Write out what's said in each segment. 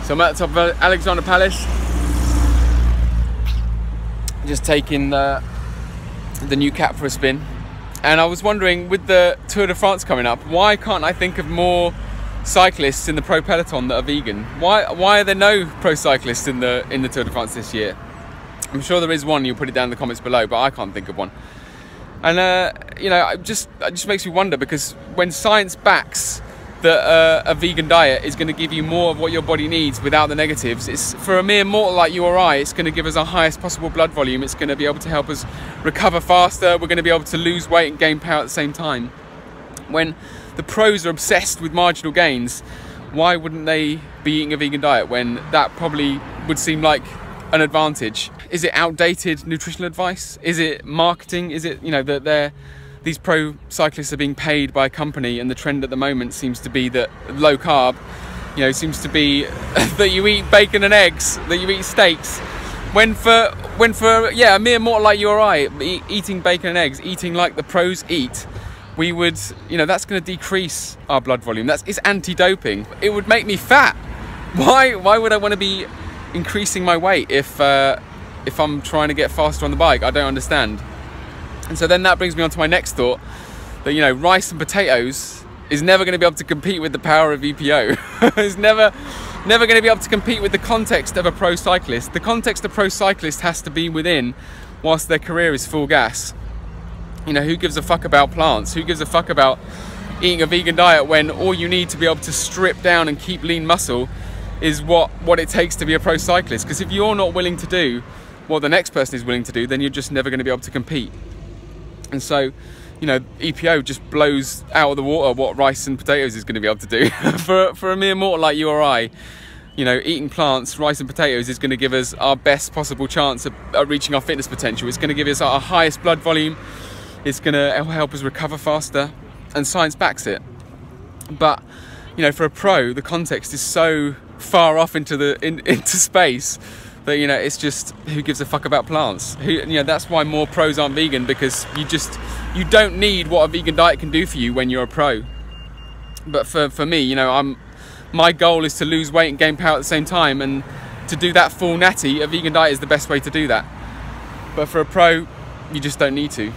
So I'm at the top of Alexandra Palace, just taking the new cap for a spin. And I was wondering, with the Tour de France coming up, why can't I think of more cyclists in the pro peloton that are vegan? Why are there no pro cyclists in the Tour de France this year? I'm sure there is one. You'll put it down in the comments below, but I can't think of one. And you know, it just makes me wonder, because when science backs that a vegan diet is going to give you more of what your body needs without the negatives, it's for a mere mortal like you or I, it's going to give us our highest possible blood volume. It's going to be able to help us recover faster. We're going to be able to lose weight and gain power at the same time. When the pros are obsessed with marginal gains, why wouldn't they be eating a vegan diet when that probably would seem like an advantage? Is it outdated nutritional advice? Is it marketing? Is it, you know, that these pro cyclists are being paid by a company, and the trend at the moment seems to be that low carb, you know, seems to be that you eat bacon and eggs, that you eat steaks, when for yeah, a mere mortal like you or I, eating bacon and eggs, eating like the pros eat, we would, you know, that's going to decrease our blood volume. It's anti-doping. It would make me fat. Why would I want to be increasing my weight if I'm trying to get faster on the bike? I don't understand. And so then that brings me on to my next thought, that, you know, rice and potatoes is never going to be able to compete with the power of EPO. It's never going to be able to compete with the context of a pro cyclist. The context a pro cyclist has to be within whilst their career is full gas. You know, who gives a fuck about plants? Who gives a fuck about eating a vegan diet when all you need to be able to strip down and keep lean muscle is what it takes to be a pro cyclist? Because if you're not willing to do what the next person is willing to do, then you're just never going to be able to compete. And so, you know, EPO just blows out of the water what rice and potatoes is going to be able to do. for a mere mortal like you or I, you know, eating plants, rice and potatoes is going to give us our best possible chance of reaching our fitness potential. It's going to give us our highest blood volume. It's going to help us recover faster, and science backs it. But, you know, for a pro, the context is so far off into space that, you know, it's just, who gives a fuck about plants? You know, that's why more pros aren't vegan, because you don't need what a vegan diet can do for you when you're a pro. But for me, you know, my goal is to lose weight and gain power at the same time, and to do that full natty, a vegan diet is the best way to do that. But for a pro, you just don't need to.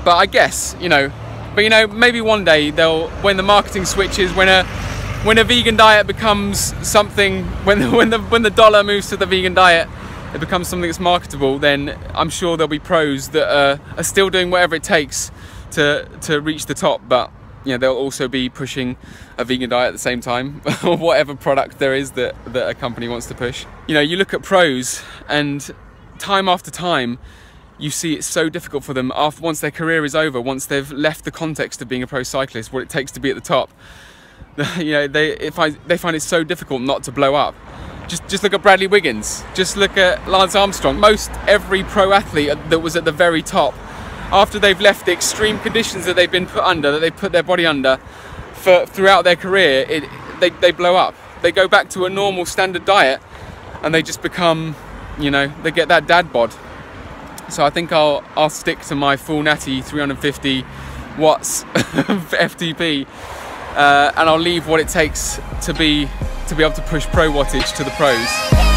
But I guess, you know, maybe one day when the marketing switches, when a vegan diet becomes something, when the dollar moves to the vegan diet, it becomes something that's marketable, then I'm sure there'll be pros that are still doing whatever it takes to reach the top. But, you know, they'll also be pushing a vegan diet at the same time, or whatever product there is that a company wants to push. You know, you look at pros, and time after time, you see it's so difficult for them once their career is over, once they've left the context of being a pro cyclist, what it takes to be at the top. You know, they find it so difficult not to blow up. Just look at Bradley Wiggins. Just look at Lance Armstrong. Most every pro athlete that was at the very top, after they've left the extreme conditions that they've been put under, that they put their body under throughout their career, they blow up. They go back to a normal standard diet, and they just become, you know, they get that dad bod. So I think I'll stick to my full natty 350 watts FTP, and I'll leave what it takes to be able to push pro wattage to the pros.